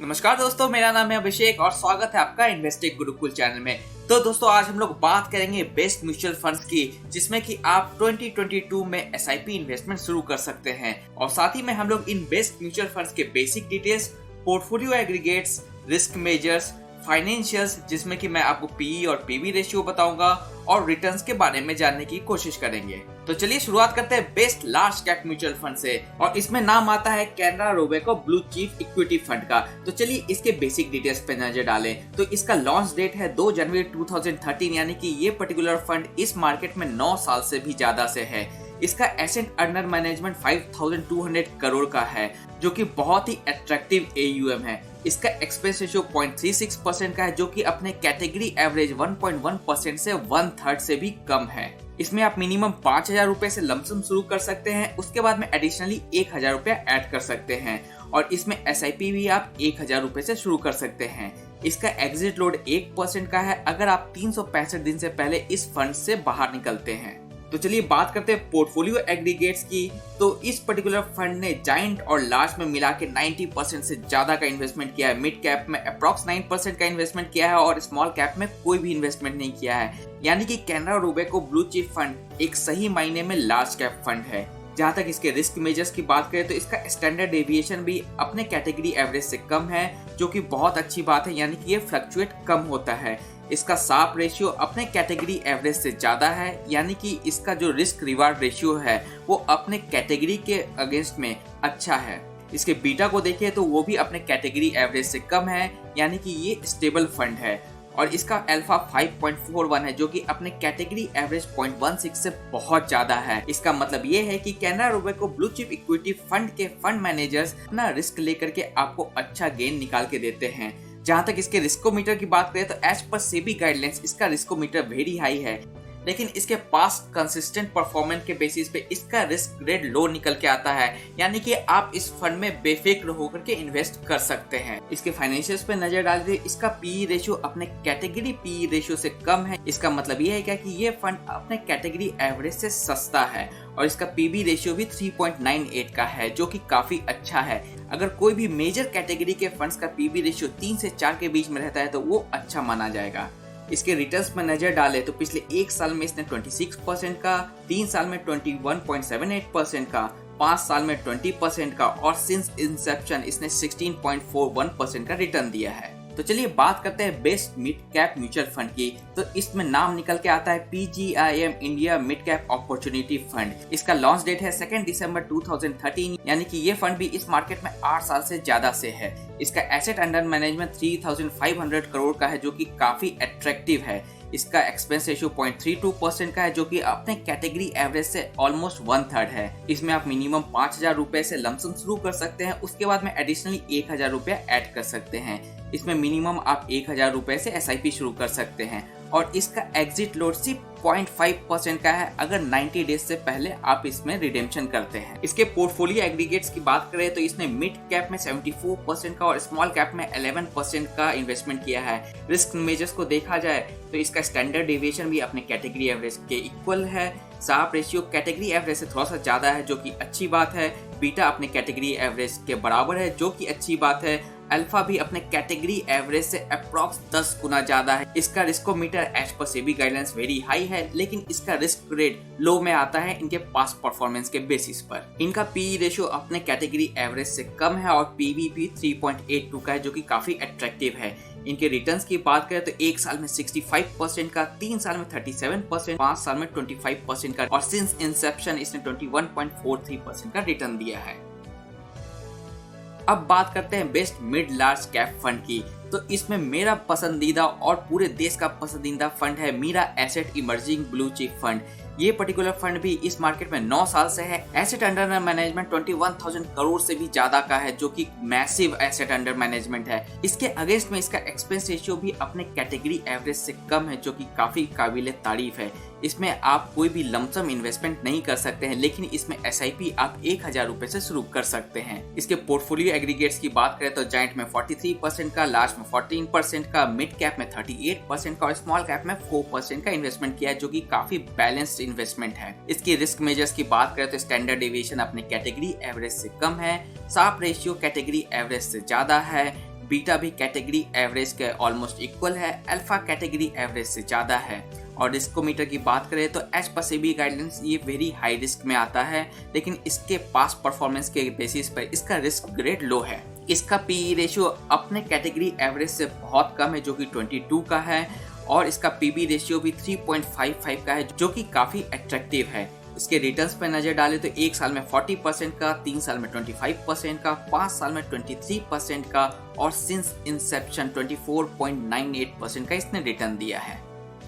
नमस्कार दोस्तों, मेरा नाम है अभिषेक और स्वागत है आपका इन्वेस्टिंग गुरुकुल चैनल में। तो दोस्तों, आज हम लोग बात करेंगे बेस्ट म्यूचुअल फंड्स की, जिसमें कि आप 2022 में एसआईपी इन्वेस्टमेंट शुरू कर सकते हैं। और साथ ही में हम लोग इन बेस्ट म्यूचुअल फंड्स के basic details, portfolio aggregates, risk measures, financials, जिसमें कि मैं आपको पीई और पीवी रेशियो बताऊंगा, और रिटर्न्स के बारे में जानने की कोशिश करेंगे। तो चलिए शुरुआत करते हैं best large cap mutual fund से, और इसमें नाम आता है Canara Robeco blue chip equity fund का। तो चलिए इसके बेसिक डिटेल्स पे नजर डालें। तो इसका लॉन्च डेट है 2 जनवरी 2013, यानी कि ये पर्टिकुलर फंड इस मार्केट में 9 साल से भी ज्यादा से है। इसका एसेट अंडर मैनेजमेंट 5200 करोड़ का है, जो कि बहुत ही अट्रैक्टिव एयूएम है। इसका एक्सपेंस रेशियो 0.36% का है, जो कि अपने कैटेगरी एवरेज 1.1% से 1/3 से भी कम है। इसमें आप मिनिमम 5000 रुपए से लमसम शुरू कर सकते हैं, उसके बाद में एडिशनली 1000 रुपया ऐड कर सकते हैं, और इसमें एसआईपी भी आप 1000 रुपए से शुरू कर सकते हैं। इसका एग्जिट लोड 1% का है अगर आप 365 दिन से पहले इस फंड से बाहर निकलते हैं। तो चलिए बात करते हैं पोर्टफोलियो एग्रीगेट्स की। तो इस पर्टिकुलर फंड ने जायंट और लार्ज में मिला के 90% से ज्यादा का इन्वेस्टमेंट किया है। मिड कैप में अप्रॉक्स 9% का इन्वेस्टमेंट किया है, और स्मॉल कैप में कोई भी इन्वेस्टमेंट नहीं किया है। यानी कि Canara Robeco blue chip fund एक सही मायने में लार्ज कैप फंड है। जहां तक इसके रिस्क मेजर्स की बात करें तो इसका स्टैंडर्ड डेविएशन भी अपने कैटेगरी एवरेज से कम है, जो कि बहुत अच्छी बात है, यानी कि ये फ्लक्चुएट कम होता है। इसका साप रेशियो अपने कैटेगरी एवरेज से ज्यादा है, यानी कि इसका जो रिस्क रिवार्ड रेशियो है वो अपने कैटेगरी के अगेंस्ट में अच्छा है। इसके बीटा को देखिए तो वो भी अपने कैटेगरी एवरेज से कम है, यानी कि ये स्टेबल फंड है। और इसका अल्फा 5.41 है, जो कि अपने कैटेगरी एवरेज 0.16 से बहुत ज्यादा है। इसका मतलब ये है कि Canara Robeco blue chip equity fund के फंड मैनेजर्स अपना रिस्क लेकर के आपको अच्छा गेन निकाल के देते हैं। जहां तक इसके रिस्कोमीटर की बात करें तो एज पर सेबी गाइडलाइंस इसका रिस्कोमीटर वेरी हाई है, लेकिन इसके पास कंसिस्टेंट परफॉर्मेंस के बेसिस पे इसका रिस्क ग्रेड लो निकल के आता है, यानी कि आप इस फंड में बेफिक्र होकर के इन्वेस्ट कर सकते हैं। इसके फाइनेंशियल्स पे नजर डाल दे, इसका पीई रेशियो अपने कैटेगरी पीई रेशियो से कम है। इसका मतलब ये है क्या कि ये फंड अपने कैटेगरी एवरेज से सस्ता है, और इसका पीबी रेशियो भी 3.98 का है, जो कि काफी अच्छा है। अगर कोई भी मेजर कैटेगरी के फंड्स का पीबी रेशियो 3 से 4 के बीच में रहता है तो वो अच्छा माना जाएगा। इसके रिटर्न्स में नजर डाले तो पिछले 1 साल में इसने 26% का, 3 साल में 21.78% का, 5 साल में 20% का, और सिंस इंसेप्शन इसने 16.41% का रिटर्न दिया है। तो चलिए बात करते हैं best mid cap mutual fund की। तो इसमें नाम निकल के आता है PGIM India mid cap opportunity fund. इसका लॉन्च डेट है 2 दिसंबर 2013, यानी कि ये फंड भी इस मार्केट में 8 साल से ज्यादा से है। इसका एसेट अंडर मैनेजमेंट 3500 करोड़ का है, जो कि काफी अट्रैक्टिव है। इसका एक्सपेंस रेशियो 0.32% का है, जो कि अपने कैटेगरी एवरेज से ऑलमोस्ट 1/3 है। इसमें आप मिनिमम 5000 रुपए से लमसम शुरू कर सकते हैं, उसके बाद में एडिशनली 1000 रुपया ऐड कर सकते हैं। इसमें मिनिमम आप 1000 रुपए से एसआईपी शुरू कर सकते हैं, और इसका एग्जिट लोड सिर्फ 0.5% का है अगर 90 डेज से पहले आप इसमें रिडेम्पशन करते हैं। इसके पोर्टफोलियो एग्रीगेट्स की बात करें तो इसने मिड कैप में 74% का और स्मॉल कैप में 11% का इन्वेस्टमेंट किया है। रिस्क मेजर्स को देखा जाए तो इसका स्टैंडर्ड डेविएशन भी अपने कैटेगरी एवरेज के इक्वल है। साप रेशियो कैटेगरी एवरेज से थोड़ा सा ज्यादा है, जो कि अच्छी बात है। बीटा अपने कैटेगरी एवरेज के बराबर है, जो कि अच्छी बात है। अल्फा भी अपने कैटेगरी एवरेज से अप्रॉक्स 10 गुना ज्यादा है। इसका riskometer as per SEBI guidelines very high है, लेकिन इसका रिस्क ग्रेड लो में आता है इनके पास परफॉर्मेंस के बेसिस पर। इनका पीई रेशियो अपने कैटेगरी एवरेज से कम है, और पीवी भी 3.82 का है, जो कि काफी अट्रैक्टिव है। इनके रिटर्न्स की बात करें तो 1 साल में 65% का, 3 साल में 37%, 5 साल में 25% का, और सिंस इंसेप्शन इसने 21.43% का रिटर्न दिया है। अब बात करते हैं best mid large cap fund की। तो इसमें मेरा पसंदीदा और पूरे देश का पसंदीदा फंड है Mirae asset emerging blue chip fund. ये पर्टिकुलर फंड भी इस मार्केट में 9 साल से है। एसेट अंडर मैनेजमेंट 21,000 करोड़ से भी ज्यादा का है, जो कि मैसिव एसेट अंडर मैनेजमेंट है। इसके अगेंस्ट में इसका एक्सपेंस रेशियो भी अपने कैटेगरी एवरेज से कम है, जो कि काफी काबिले तारीफ है। इसमें आप कोई भी लमसम इन्वेस्टमेंट नहीं कर सकते हैं, लेकिन इसमें एसआईपी आप 1000 रुपए से शुरू कर सकते हैं। इसके पोर्टफोलियो एग्रीगेट्स की बात करें तो जायंट में 43% का, लार्ज में 14% का, मिड कैप में 38% का और स्मॉल कैप में 4% का इन्वेस्टमेंट किया है, जो कि काफी बैलेंस्ड इन्वेस्टमेंट है। इसकी रिस्क मेजर्स की बात करें तो स्टैंडर्ड डेविएशन अपने कैटेगरी एवरेज से कम है, साप रेशियो कैटेगरी एवरेज से ज्यादा है, बीटा भी कैटेगरी एवरेज के ऑलमोस्ट इक्वल है, अल्फा कैटेगरी एवरेज से ज़्यादा है। और रिस्कोमीटर की बात करें तो एज पर सेबी गाइडलाइंस ये वेरी हाई रिस्क में आता है, लेकिन इसके पास परफॉर्मेंस के बेसिस पर इसका रिस्क ग्रेड लो है। इसका पीई रेशियो अपने कैटेगरी एवरेज से बहुत कम है जो कि 22 का है, और इसका पीबी रेशियो भी 3.55 का है जो कि काफ़ी अट्रैक्टिव है। इसके रिटर्न्स पर नजर डालें तो 1 साल में 40% का, 3 साल में 25% का, 5 साल में 23% का और सिंस इंसेप्शन 24.98% का इसने रिटर्न दिया है।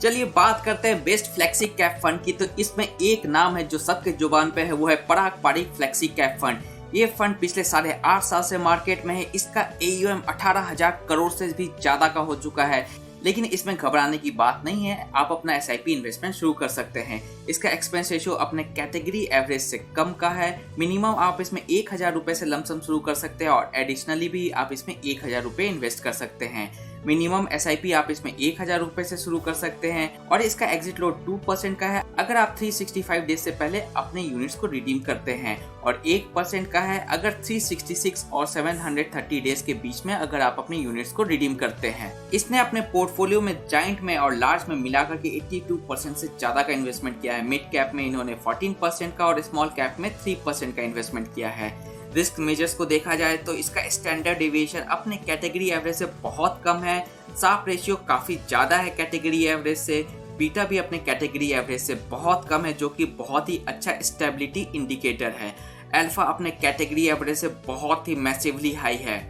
चलिए बात करते हैं बेस्ट फ्लेक्सी कैप फंड की। तो इसमें एक नाम है जो सबके जुबान पे है, वो है पराग पारिक फ्लेक्सी कैप फंड। ये फंड पिछले 8.5 साल से मार्केट में है। इसका AUM 18,000 करोड़ से भी ज्यादा का हो चुका है, लेकिन इसमें घबराने की बात नहीं है। आप अपना SIP इन्वेस्टमेंट शुरू कर सकते हैं। इसका एक्सपेंस रेशियो अपने कैटेगरी एवरेज से कम का है। मिनिमम आप इसमें 1,000 रुपए से लमसम शुरू कर सकते हैं और एडिशनली भी आप इसमें 1,000 रुपए इन्वेस्ट कर सकते हैं। मिनिमम SIP आप इसमें 1,000 रुपए से शुरू कर सकते हैं और इसका एग्जिट लोड 2% का है अगर आप 365 डेज से पहले अपने यूनिट्स को रिडीम करते हैं, और 1% का है अगर 366 और 730 डेज के बीच में अगर आप अपने यूनिट्स को रिडीम करते हैं। इसने अपने पोर्टफोलियो में जाइंट में और लार्ज में मिलाकर के 82% से ज्यादा का इन्वेस्टमेंट किया है। मिड कैप में इन्होंने 14% का और स्मॉल कैप में 3% का इन्वेस्टमेंट किया है। रिस्क मेजर्स को देखा जाए तो इसका स्टैंडर्ड डेविएशन अपने कैटेगरी एवरेज से बहुत कम है। साफ रेशियो काफी ज्यादा है कैटेगरी एवरेज से। बीटा भी अपने कैटेगरी एवरेज से बहुत कम है जो कि बहुत ही अच्छा स्टेबिलिटी इंडिकेटर है। अल्फा अपने कैटेगरी एवरेज से बहुत ही मैसिवली हाई है।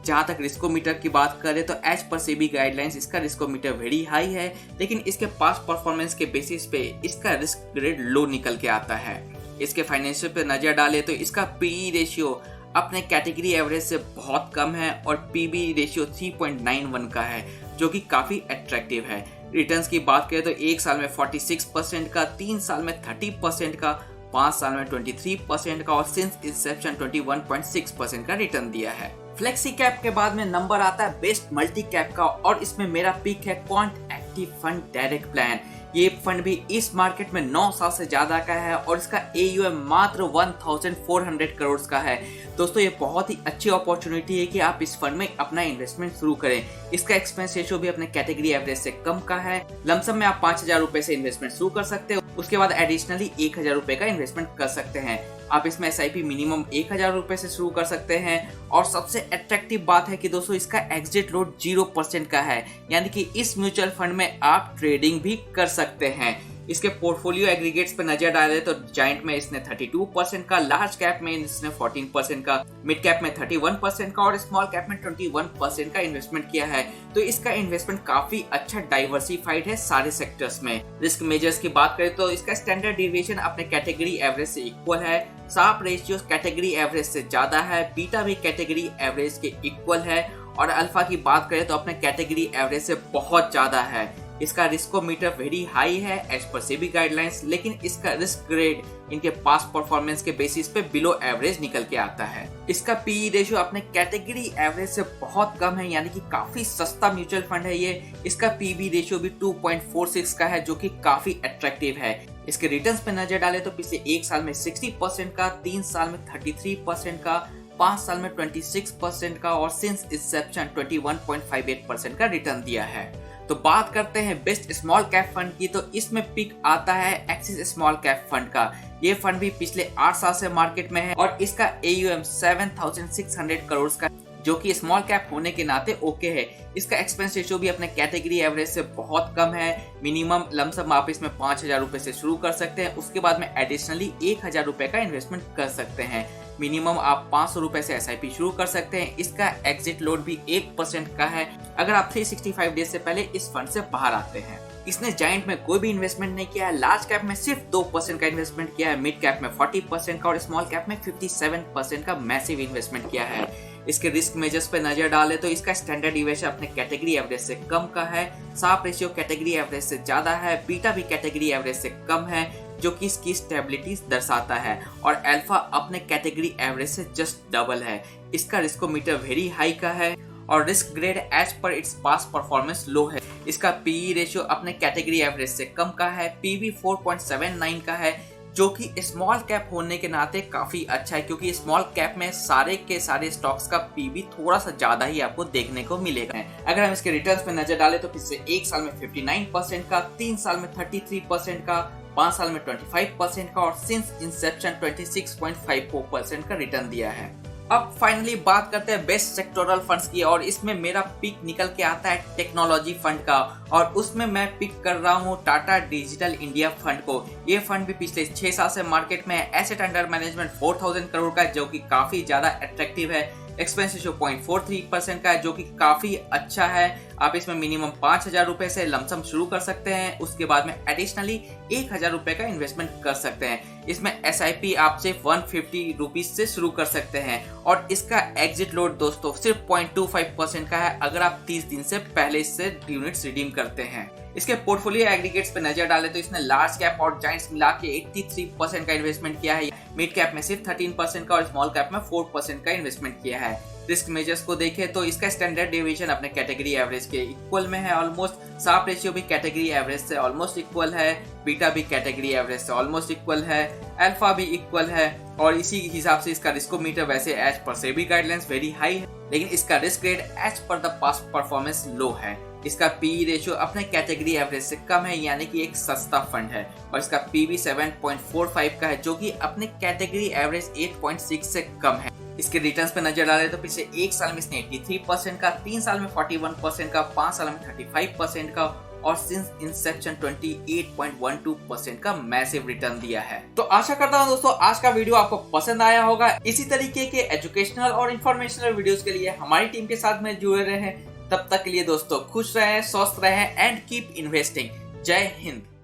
जहां तक रिस्कोमीटर की बात करें तो एज पर सेबी गाइडलाइंस इसका रिस्कोमीटर वेरी हाई है, लेकिन इसके पास परफॉर्मेंस के बेसिस पे इसका रिस्क ग्रेड लो निकल के आता है। इसके फाइनेंशियल पे नजर डाले तो इसका पीई रेशियो अपने कैटेगरी एवरेज से बहुत कम है और पीबी रेशियो 3.91 का है जो कि काफी अट्रैक्टिव है। रिटर्न्स की बात करें तो 1 साल में 46% का, 3 साल में 30% का, 5 साल में 23% का और सिंस इंसेप्शन 21.6% का रिटर्न दिया है। फ्लेक्सी कैप के बाद में नंबर आता है बेस्ट मल्टी कैप का, और इसमें मेरा पिक है quant active fund direct plan. ये फंड भी इस मार्केट में 9 साल से ज्यादा का है और इसका AUM मात्र 1400 करोड़ का है। दोस्तों ये बहुत ही अच्छी अपॉर्चुनिटी है कि आप इस फंड में अपना इन्वेस्टमेंट शुरू करें। इसका एक्सपेंस रेशियो भी अपने कैटेगरी एवरेज से कम का है। लमसम में आप 5,000 रुपए से इन्वेस्टमेंट शुरू कर सकते हो, उसके बाद एडिशनली 1,000 रुपए का इन्वेस्टमेंट कर सकते हैं। आप इसमें SIP मिनिमम 1,000 रुपए से शुरू कर सकते हैं। और सबसे अट्रैक्टिव बात है कि दोस्तों इसका एग्जिट लोड 0% का है, यानी कि इस म्यूचुअल फंड में आप ट्रेडिंग भी कर सकते हैं। इसके पोर्टफोलियो एग्रीगेट्स पर नजर डाले तो जाइंट में इसने 32% का, लार्ज कैप में इसने 14% का, मिड कैप में 31% का और स्मॉल कैप में 21% का इन्वेस्टमेंट किया है। तो इसका इन्वेस्टमेंट काफी अच्छा डाइवर्सिफाइड है सारे सेक्टर्स में। रिस्क मेजर्स की बात करें तो इसका स्टैंडर्ड डेविएशन अपने कैटेगरी एवरेज से इक्वल है। साफ रेशियो कैटेगरी एवरेज से ज्यादा है। बीटा भी कैटेगरी एवरेज के इक्वल है और अल्फा की बात करें तो अपने कैटेगरी एवरेज से बहुत ज्यादा है। इसका रिस्कोमीटर वेरी हाई है एज पर सेबी गाइडलाइंस, लेकिन इसका रिस्क ग्रेड इनके पास परफॉर्मेंस के बेसिस पे बिलो एवरेज निकल के आता है। इसका पीई रेशियो अपने कैटेगरी एवरेज से बहुत कम है, यानी कि काफी सस्ता म्यूचुअल फंड है ये। इसका पीबी रेशियो भी 2.46 का है जो कि काफी अट्रैक्टिव है। इसके रिटर्न्स पे नजर डाले तो पिछले 1 साल में 60% का, 3 साल में 33% का, 5 साल में 26% का और सिंस इंसेप्शन 21.58% का रिटर्न दिया है। तो बात करते हैं बेस्ट स्मॉल कैप फंड की, तो इसमें पिक आता है एक्सिस स्मॉल कैप फंड का। ये फंड भी पिछले 8 साल से मार्केट में है और इसका AUM 7,600 करोड़ का, जो कि स्मॉल कैप होने के नाते ओके है। इसका एक्सपेंस रेशियो भी अपने कैटेगरी एवरेज से बहुत कम है। मिनिमम लमसम आप इसमें 5,000 रुपए से शुरू कर सकते हैं, उसके बाद में एडिशनली 1,000 रुपए का इन्वेस्टमेंट कर सकते हैं। मिनिमम आप 500 रुपए से SIP शुरू कर सकते हैं। इसका एग्जिट लोड भी 1% का है अगर आप 365 डेज से पहले इस फंड से बाहर आते हैं। इसने जाइंट में कोई भी इन्वेस्टमेंट नहीं किया है। लार्ज कैप में सिर्फ 2% का इन्वेस्टमेंट किया है, मिड कैप में 40% का और स्मॉल कैप में 57% का मैसिव इन्वेस्टमेंट किया है। इसके रिस्क मेजर्स पे नजर डाले तो इसका स्टैंडर्ड डिविएशन अपने कैटेगरी एवरेज से कम का है। साफ रेशियो कैटेगरी एवरेज से ज्यादा है। बीटा भी कैटेगरी एवरेज से कम है, जो कि इसकी स्टेबिलिटी दर्शाता है। और अल्फा अपने कैटेगरी एवरेज से जस्ट डबल है। इसका रिस्कोमीटर वेरी हाई का है और risk grade as per its past performance low है। इसका पीई रेशियो अपने कैटेगरी एवरेज से कम का है। पीबी 4.79 का है, जो कि स्मॉल कैप होने के नाते काफी अच्छा है, क्योंकि स्मॉल कैप में सारे के सारे स्टॉक्स का पीबी थोड़ा सा ज्यादा ही आपको देखने को मिलेगा। अगर हम इसके रिटर्न्स पे नजर डालें तो पिछले 1 साल में 59% का, 3 साल में 33% का, 5 साल में 25% का और सिंस इंसेप्शन 26.54% का रिटर्न दिया है। अब फाइनली बात करते हैं बेस्ट सेक्टोरल फंड्स की, और इसमें मेरा पिक निकल के आता है टेक्नोलॉजी फंड का, और उसमें मैं पिक कर रहा हूँ टाटा डिजिटल इंडिया फंड को। ये फंड भी पिछले 6 साल से मार्केट में है। एसेट अंडर मैनेजमेंट 4000 करोड़ का है, जो कि काफी ज्यादा अट्रैक्टिव है। एक्सपेंस रेशियो 0.43% का है, जो कि काफी अच्छा है। आप इसमें मिनिमम 5000 रुपए से लमसम शुरू कर सकते हैं, उसके बाद में एडिशनली 1000 रुपए का इन्वेस्टमेंट कर सकते हैं। इसमें SIP आप सिर्फ 150 रुपीज से शुरू कर सकते हैं, और इसका एग्जिट लोड दोस्तों सिर्फ 0.25% का है, अगर आप 30 दिन से पहले इससे यूनिट्स रिडीम करते हैं। इसके पोर्टफोलियो एग्रीगेट्स पे नजर डालें तो इसने लार्ज कैप और जायंट्स मिला के 83% का इन्वेस्टमेंट किया है। मिड कैप में सिर्फ 13% का और स्मॉल कैप में 4% का इन्वेस्टमेंट किया है। रिस्क मेजर्स को देखें तो इसका स्टैंडर्ड डेविएशन अपने कैटेगरी एवरेज के इक्वल में है ऑलमोस्ट। साफ रेशियो भी कैटेगरी एवरेज से ऑलमोस्ट इक्वल है। बीटा भी कैटेगरी एवरेज से ऑलमोस्ट इक्वल है। अल्फा भी इक्वल है, और इसी हिसाब से इसका रिस्कोमीटर वैसे as per SEBI guidelines very high है, लेकिन इसका risk grade as per the past performance low है। इसका पीई रेशियो अपने कैटेगरी एवरेज से कम है, यानी कि एक सस्ता फंड है, और इसका पीवी 7.45 का है, जो कि अपने कैटेगरी एवरेज 8.6 से कम है। इसके रिटर्न्स पे नजर डालें तो पिछले 1 साल में इसने 83% का, 3 साल में 41% का, 5 साल में 35% का और सिंस इंसेप्शन 28.12% का मैसिव रिटर्न दिया है। तो आशा करता हूँ दोस्तों आज का वीडियो आपको पसंद आया होगा। इसी तरीके के एजुकेशनल और इंफॉर्मेशनल वीडियोस के लिए हमारी टीम के साथ में जुड़े रहें। तब तक के लिए दोस्तों खुश रहें, स्वस्थ रहें एंड कीप इन्वेस्टिंग। जय हिंद।